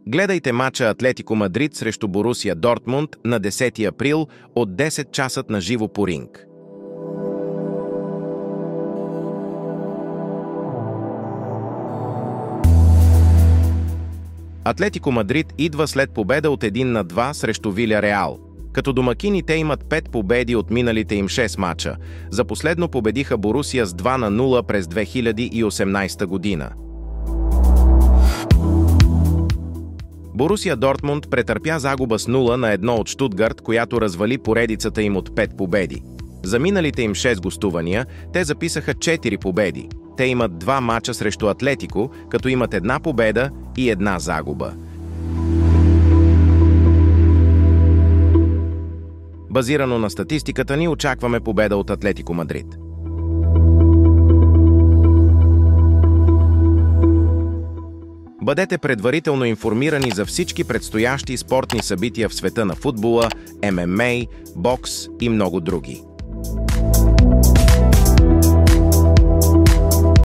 Гледайте мача Атлетико Мадрид срещу Борусия Дортмунд на 10 април от 10 часа на живо по Ринг. Атлетико Мадрид идва след победа от 1-2 срещу Виляреал. Като домакини те имат 5 победи от миналите им 6 мача. За последно победиха Борусия с 2-0 през 2018 година. Борусия Дортмунд претърпя загуба с 0-1 от Щутгарт, която развали поредицата им от 5 победи. За миналите им 6 гостувания те записаха 4 победи. Те имат 2 мача срещу Атлетико, като имат 1 победа и 1 загуба. Базирано на статистиката ни, очакваме победа от Атлетико Мадрид. Бъдете предварително информирани за всички предстоящи спортни събития в света на футбола, ММА, бокс и много други.